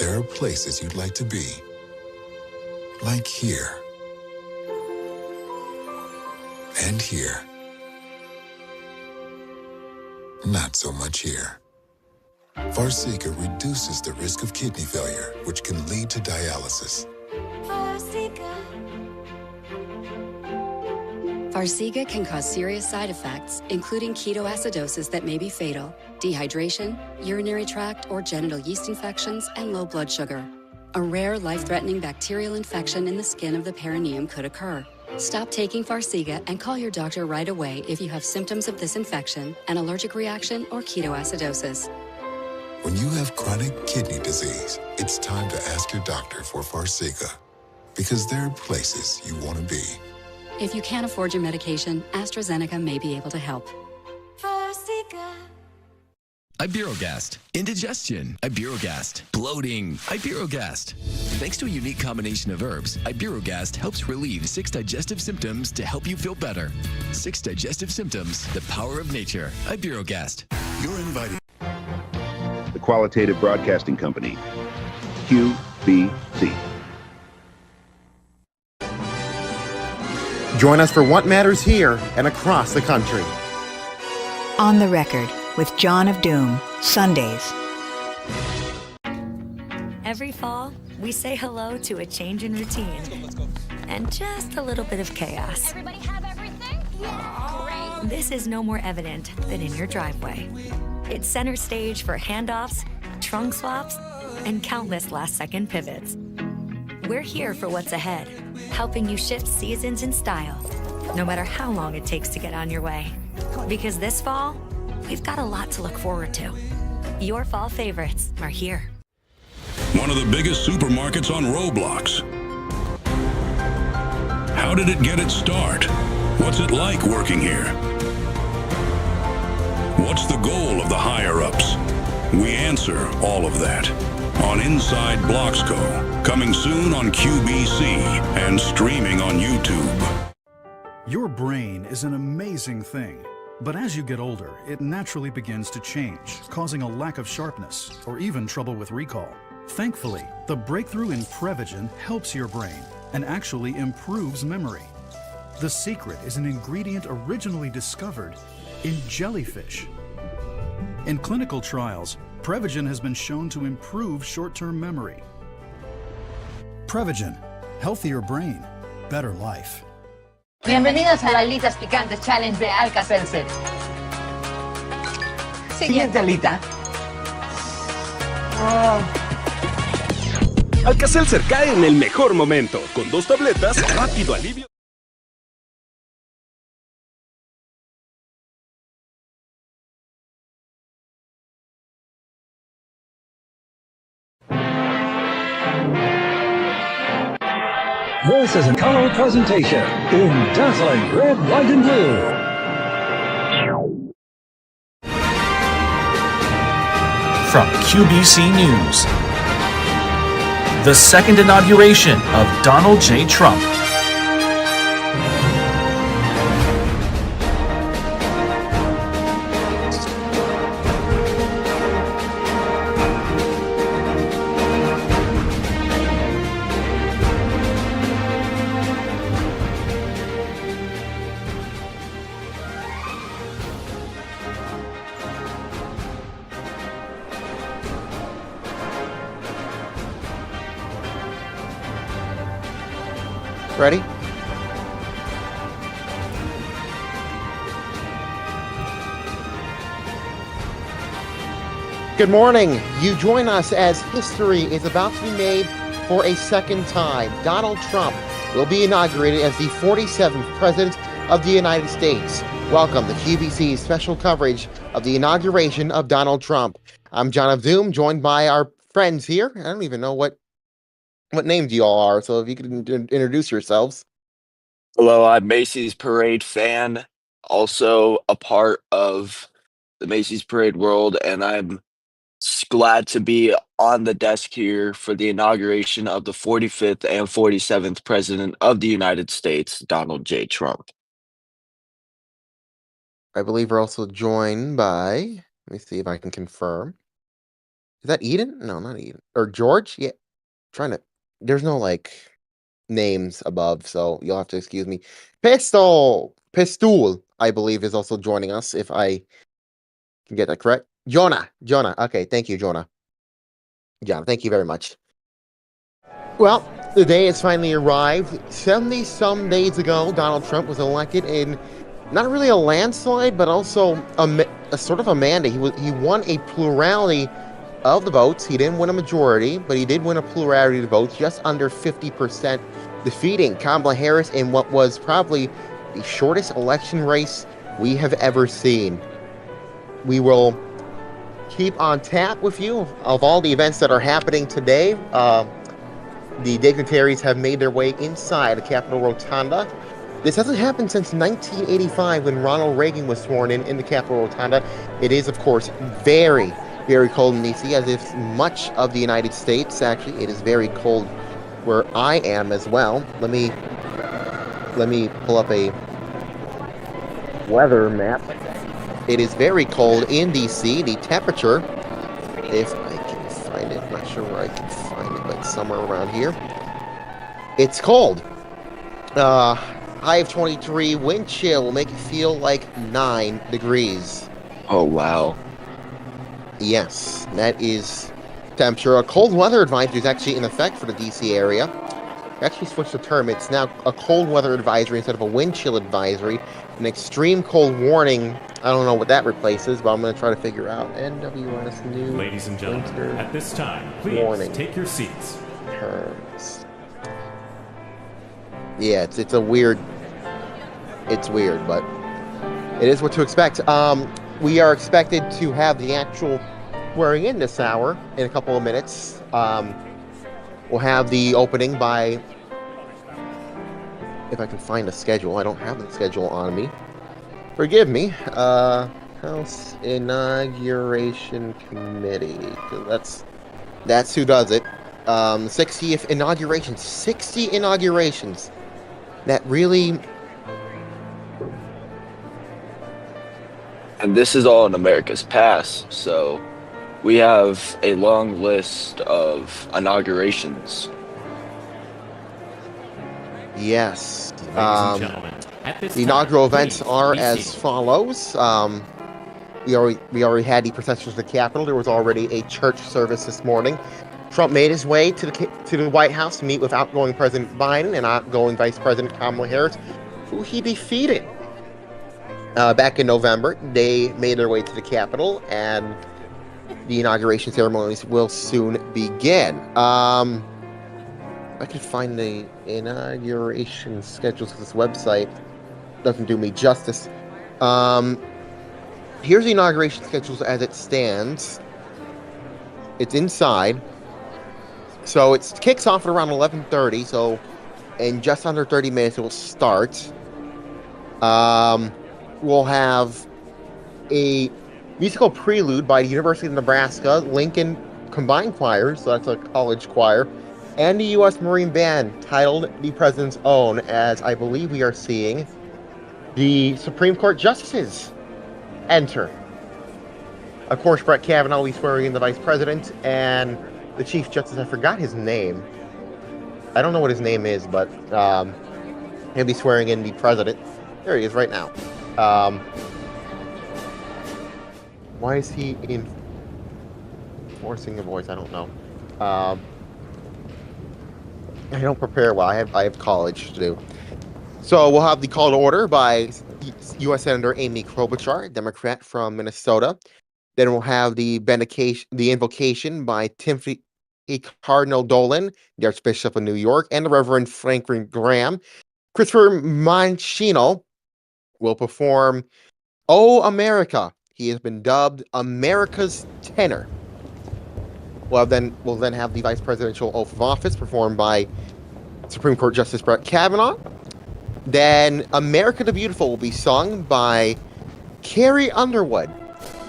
there are places you'd like to be. Like here. And here. Not so much here. Farxiga reduces the risk of kidney failure, which can lead to dialysis. Farxiga can cause serious side effects, including ketoacidosis that may be fatal, dehydration, urinary tract or genital yeast infections, and low blood sugar. A rare, life-threatening bacterial infection in the skin of the perineum could occur. Stop taking Farxiga and call your doctor right away if you have symptoms of this infection, an allergic reaction, or ketoacidosis. When you have chronic kidney disease, it's time to ask your doctor for Farxiga, because there are places you want to be. If you can't afford your medication, AstraZeneca may be able to help. Iberogast. Indigestion. Iberogast. Bloating. Iberogast. Thanks to a unique combination of herbs, Iberogast helps relieve 6 digestive symptoms to help you feel better. 6 digestive symptoms, the power of nature. Iberogast. You're invited. The Qualitative Broadcasting Company, QBC. Join us for what matters here and across the country. On the Record with John of Doom, Sundays. Every fall, we say hello to a change in routine and just a little bit of chaos. Everybody have everything? Yeah. Great. This is no more evident than in your driveway. It's center stage for handoffs, trunk swaps, and countless last-second pivots. We're here for what's ahead, helping you shift seasons in style, no matter how long it takes to get on your way. Because this fall, we've got a lot to look forward to. Your fall favorites are here. One of the biggest supermarkets on Roblox. How did it get its start? What's it like working here? What's the goal of the higher-ups? We answer all of that on Inside Bloxco, coming soon on QBC and streaming on YouTube. Your brain is an amazing thing, but as you get older, it naturally begins to change, causing a lack of sharpness or even trouble with recall. Thankfully, the breakthrough in Prevagen helps your brain and actually improves memory. The secret is an ingredient originally discovered in jellyfish. In clinical trials, Prevagen has been shown to improve short-term memory. Prevagen, healthier brain, better life. Bienvenidos a la Alitas Picantes Challenge de Alka-Seltzer. Siguiente alita. Alka-Seltzer cae en el mejor momento. Con 2 tabletas, rápido alivio. This is a color presentation in dazzling red, white, and blue. From QBC News, the second inauguration of Donald J. Trump. Ready? Good morning. You join us as history is about to be made for a second time. Donald Trump will be inaugurated as the 47th President of the United States. Welcome to QBC's special coverage of the inauguration of Donald Trump. I'm John of Doom, joined by our friends here. I don't even know what names you all are, so if you could introduce yourselves. Hello, I'm Macy's Parade fan, also a part of the Macy's Parade world, and I'm glad to be on the desk here for the inauguration of the 45th and 47th President of the United States, Donald J. Trump. I believe we're also joined by, let me see if I can confirm, Is that Eden? No, not Eden. Or George? Yeah. Trying to. There's no like names above, so you'll have to excuse me. Pistol, I believe, is also joining us, if I can get that correct. Jonah. Okay, thank you, Jonah. John, thank you very much. Well, the day has finally arrived. 70-some days ago, Donald Trump was elected in not really a landslide, but also a sort of a mandate. He won a plurality of the votes. He didn't win a majority, but he did win a plurality of the votes, just under 50%, defeating Kamala Harris in what was probably the shortest election race we have ever seen. We will keep on tap with you of all the events that are happening today. The dignitaries have made their way inside the Capitol Rotunda. This hasn't happened since 1985 when Ronald Reagan was sworn in the Capitol Rotunda. It is, of course, very, very cold in DC, as if much of the United States, actually, it is very cold where I am as well. Let me pull up a weather map. It is very cold in DC. The temperature, if I can find it, I'm not sure where I can find it, but somewhere around here. It's cold. High of 23, wind chill will make it feel like 9 degrees. Oh, wow. Yes, that is temperature. A cold weather advisory is actually in effect for the DC area. I actually switched the term. It's now a cold weather advisory instead of a wind chill advisory. An extreme cold warning. I don't know what that replaces, but I'm going to try to figure out. NWS new. Ladies and gentlemen, at this time, please take your seats. Terms. Yeah, it's a weird. It's weird, but it is what to expect. We are expected to have the actual swearing in this hour in a couple of minutes. We'll have the opening by, if I can find a schedule. I don't have the schedule on me. Forgive me. House Inauguration Committee. That's who does it. 60th inauguration. 60 inaugurations. That really. And this is all in America's past, so we have a long list of inaugurations. Yes. The inaugural events are as follows. We already had the procession to the Capitol. There was already a church service this morning. Trump made his way to the White House to meet with outgoing President Biden and outgoing Vice President Kamala Harris, who he defeated. Back in November, they made their way to the Capitol, and the inauguration ceremonies will soon begin. I could find the inauguration schedules of this website. Doesn't do me justice. Here's the inauguration schedules as it stands. It's inside. So it kicks off at around 11:30, so in just under 30 minutes it will start. We'll have a musical prelude by the University of Nebraska, Lincoln Combined Choir, so that's a college choir, and the U.S. Marine Band, titled The President's Own, as I believe we are seeing the Supreme Court justices enter. Of course, Brett Kavanaugh will be swearing in the Vice President, and the Chief Justice, I forgot his name. I don't know what his name is, but he'll be swearing in the President. There he is right now. Why is he enforcing a voice? I don't know. I don't prepare well. I have college to do. So we'll have the call to order by U.S. Senator Amy Klobuchar, Democrat from Minnesota. Then we'll have the invocation by Timothy Cardinal Dolan, the Archbishop of New York, and the Reverend Franklin Graham. Christopher Mancino will perform "Oh America." He has been dubbed America's tenor. We'll then have the vice presidential oath of office performed by Supreme Court Justice Brett Kavanaugh. Then "America the Beautiful" will be sung by Carrie Underwood,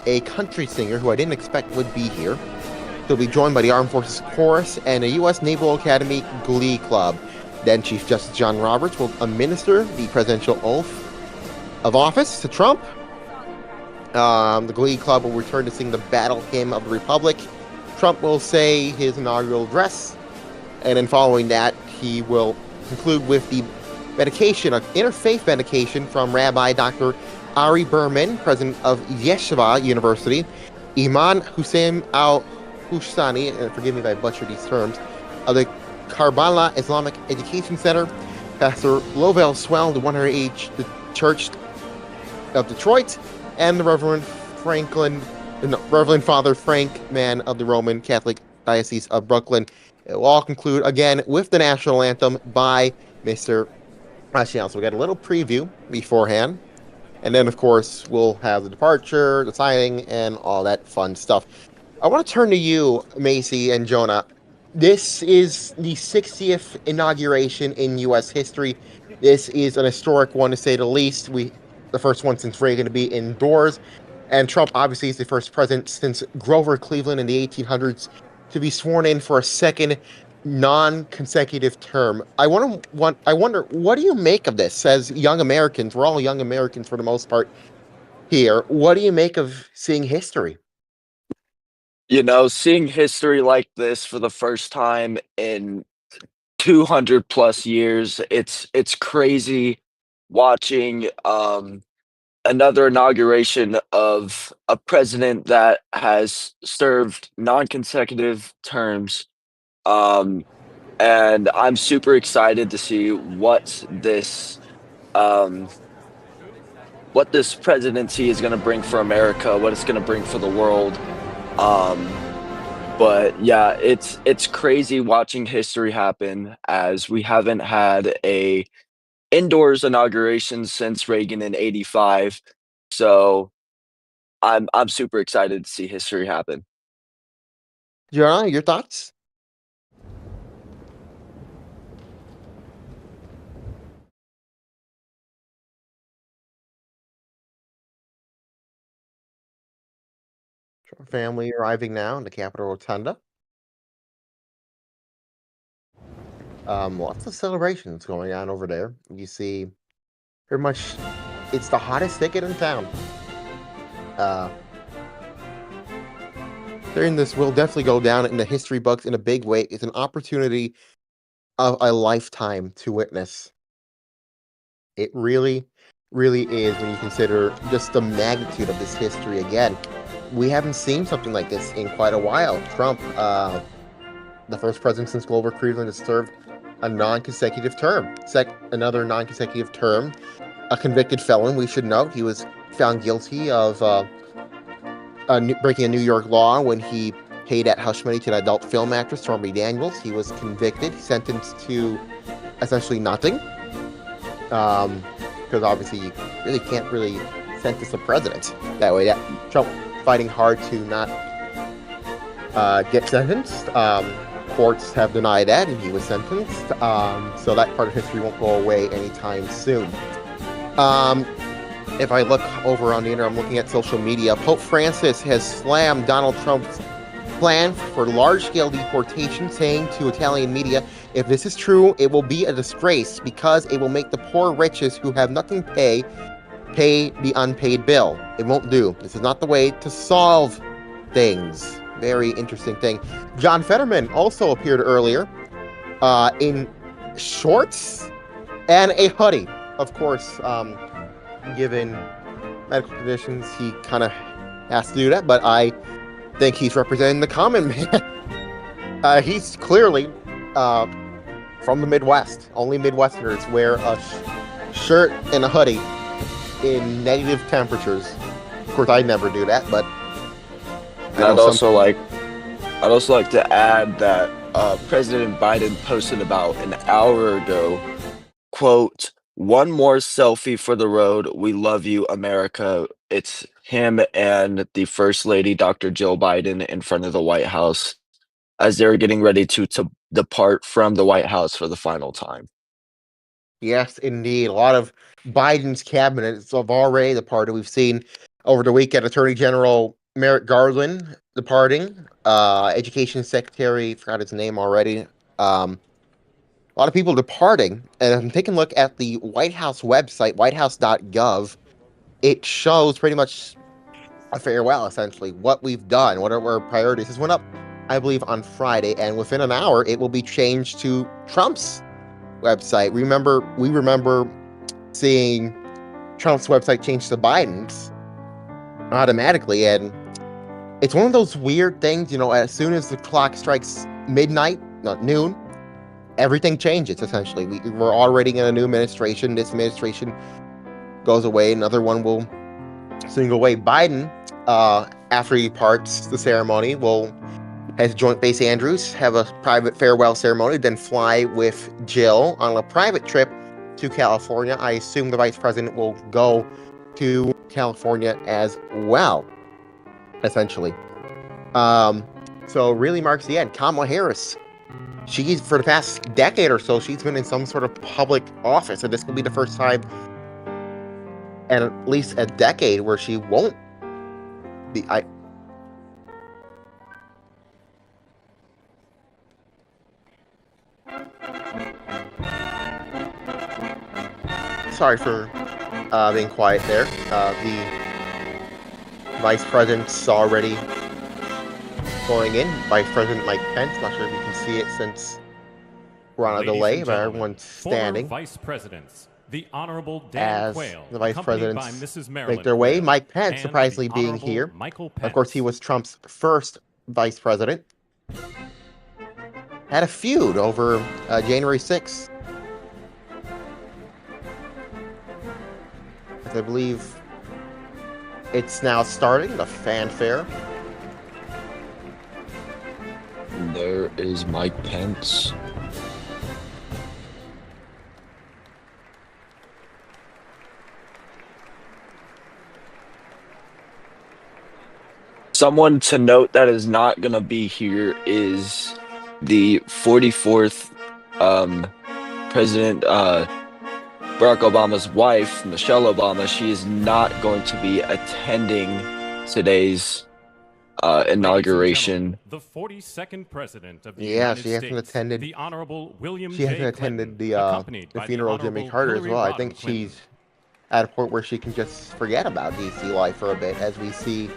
a country singer who I didn't expect would be here. He'll be joined by the Armed Forces Chorus and a U.S. Naval Academy Glee Club. Then Chief Justice John Roberts will administer the presidential oath of office to Trump. The Glee Club will return to sing the Battle Hymn of the Republic. Trump will say his inaugural address, and then following that, he will conclude with the medication, an interfaith medication from Rabbi Dr. Ari Berman, president of Yeshiva University, Iman Hussein al-Hussani, and forgive me if I butcher these terms, of the Karbala Islamic Education Center, Pastor Lovell Swell, the 100H the Church of Detroit, and the Reverend Father Frank Mann of the Roman Catholic Diocese of Brooklyn. It will all conclude again with the national anthem by Mr. Rashiel. So we got a little preview beforehand. And then, of course, we'll have the departure, the signing, and all that fun stuff. I want to turn to you, Macy and Jonah. This is the 60th inauguration in U.S. history. This is an historic one, to say the least. The first one since Reagan to be indoors. And Trump, obviously, is the first president since Grover Cleveland in the 1800s to be sworn in for a second non-consecutive term. I wonder, what do you make of this? As young Americans, we're all young Americans for the most part here. What do you make of seeing history? Seeing history like this for the first time in 200 plus years, it's crazy watching another inauguration of a president that has served non-consecutive terms. And I'm super excited to see what this presidency is going to bring for America, what it's going to bring for the world. But yeah, it's crazy watching history happen, as we haven't had a indoors inauguration since Reagan in '85. So I'm super excited to see history happen. Jonah, your thoughts? Family arriving now in the Capitol Rotunda. Lots of celebrations going on over there. You see, pretty much, it's the hottest ticket in town. During this will definitely go down in the history books in a big way. It's an opportunity of a lifetime to witness. It really, really is, when you consider just the magnitude of this history. Again, we haven't seen something like this in quite a while. Trump, the first president since Grover Cleveland, has served a non-consecutive term. Another non-consecutive term. A convicted felon, we should note. He was found guilty of breaking a New York law when he paid out hush money to an adult film actress, Stormy Daniels. He was convicted, sentenced to essentially nothing. Because obviously you really can't really sentence a president that way. Trump fighting hard to not get sentenced. Courts have denied that, and he was sentenced. So that part of history won't go away anytime soon. If I look over on the internet, I'm looking at social media. Pope Francis has slammed Donald Trump's plan for large-scale deportation, saying to Italian media, if this is true, it will be a disgrace because it will make the poor riches who have nothing to pay the unpaid bill. It won't do. This is not the way to solve things. Very interesting thing. John Fetterman also appeared earlier in shorts and a hoodie. Of course, given medical conditions, he kind of has to do that, but I think he's representing the common man. He's clearly from the Midwest. Only Midwesterners wear a shirt and a hoodie in negative temperatures. Of course, I never do that, but I'd also like to add that President Biden posted about an hour ago, quote, "One more selfie for the road. We love you, America." It's him and the First Lady, Dr. Jill Biden, in front of the White House as they're getting ready to depart from the White House for the final time. Yes, indeed. A lot of Biden's cabinets have already departed. We've seen over the weekend Attorney General Merrick Garland departing, Education Secretary, forgot his name already. A lot of people departing, and I'm taking a look at the White House website, whitehouse.gov. It shows pretty much a farewell, essentially, what we've done, what are our priorities. This went up I believe, on Friday, and within an hour, it will be changed to Trump's website. We remember seeing Trump's website change to Biden's automatically, and it's one of those weird things, as soon as the clock strikes midnight, not noon, everything changes, essentially. We're already in a new administration. This administration goes away. Another one will soon go away. Biden, after he departs the ceremony, will head to Joint Base Andrews, have a private farewell ceremony, then fly with Jill on a private trip to California. I assume the vice president will go to California as well, essentially. So really marks the end. Kamala Harris, she's, for the past decade or so, she's been in some sort of public office, and this will be the first time in at least a decade where she won't be. Sorry for being quiet there. The vice president's already going in. Vice President Mike Pence. Not sure if you can see it since we're on a delay, but everyone's standing. Vice presidents, the Honorable Dan Quayle, the vice presidents by Mrs. make their way. Mike Pence, surprisingly being here. Of course, he was Trump's first vice president. Had a feud over January 6th. I believe it's now starting, the fanfare. There is Mike Pence. Someone to note that is not going to be here is the 44th President Barack Obama's wife, Michelle Obama. She is not going to be attending today's inauguration. The 42nd president of the United she hasn't States, attended. The Honorable William She hasn't J. attended Clinton, the funeral of Jimmy Carter as well. I think she's at a point where she can just forget about DC life for a bit, as we see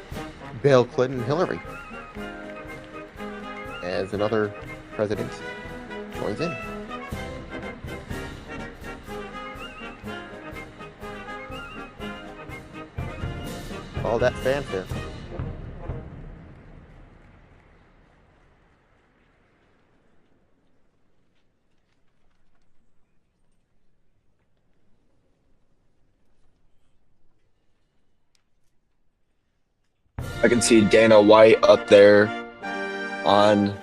Bill Clinton and Hillary as another president joins in. All that fanfare. I can see Dana White up there on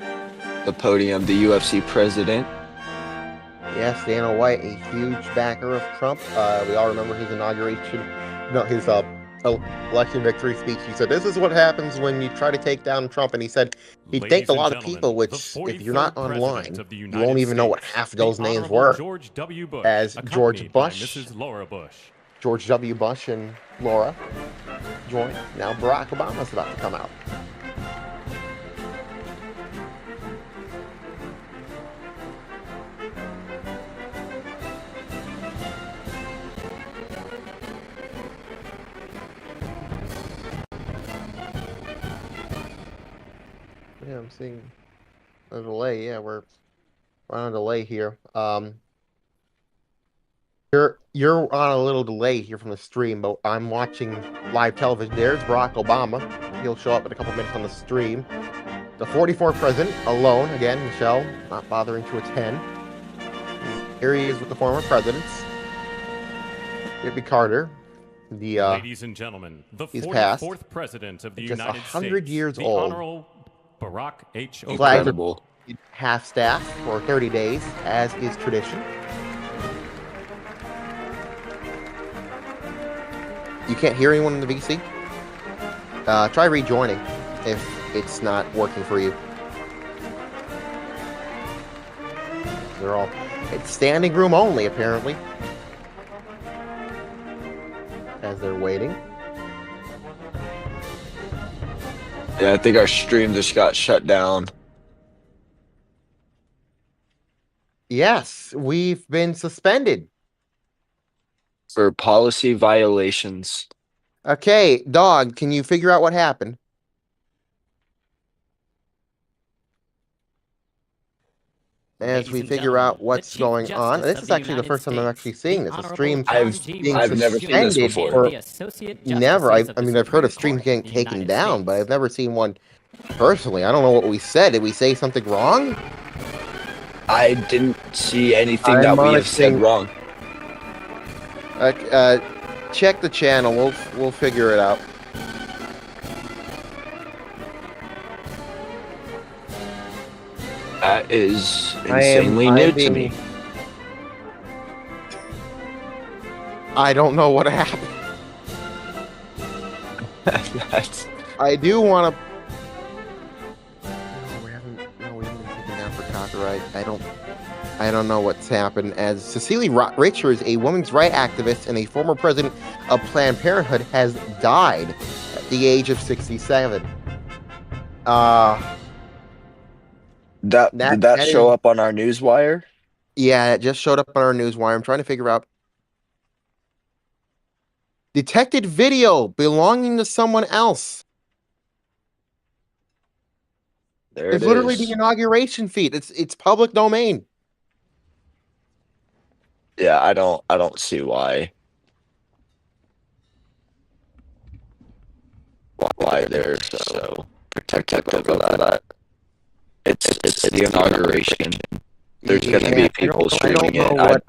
the podium, the UFC president. Yes, Dana White, a huge backer of Trump. We all remember his inauguration, his election victory speech. He said, "This is what happens when you try to take down Trump." And he said he thanked a lot of people, which, if you're not online, you won't even know what half of those names were. George W. Bush, as George Bush, Mrs. Laura Bush. George W. Bush and Laura join. Now Barack Obama's about to come out. Yeah, I'm seeing a delay. Yeah, we're on a delay here. You're on a little delay here from the stream, but I'm watching live television. There's Barack Obama. He'll show up in a couple minutes on the stream. The 44th president, alone, again, Michelle, not bothering to attend. Here he is with the former presidents. Jimmy Carter, ladies and gentlemen, the 44th president of the United States, 100 years the old. Honorable Barack H. Obama. Incredible. Half staff for 30 days, as is tradition. You can't hear anyone in the VC? Try rejoining if it's not working for you. It's standing room only, apparently. As they're waiting. Yeah, I think our stream just got shut down. Yes, we've been suspended. For policy violations. Okay, Dog, can you figure out what happened? as we figure out what's going on. This is actually the first time I'm actually seeing this. A stream being I've never seen this before. Never. I mean, I've heard of streams getting taken down, but I've never seen one personally. I don't know what we said. Did we say something wrong? I didn't see anything that we have said wrong. Check the channel. We'll figure it out. That is insanely new to me. I don't know what happened. I do want to. No, we haven't been taken down for copyright. I don't know what's happened. As Cecilia Richards, a women's rights activist and a former president of Planned Parenthood, has died at the age of 67. Did that show up on our newswire? Yeah, it just showed up on our newswire. I'm trying to figure out. Detected video belonging to someone else. It's literally the inauguration feed. It's public domain. Yeah, I don't see why they're so protective of that. It's the inauguration. There's going to be people streaming it.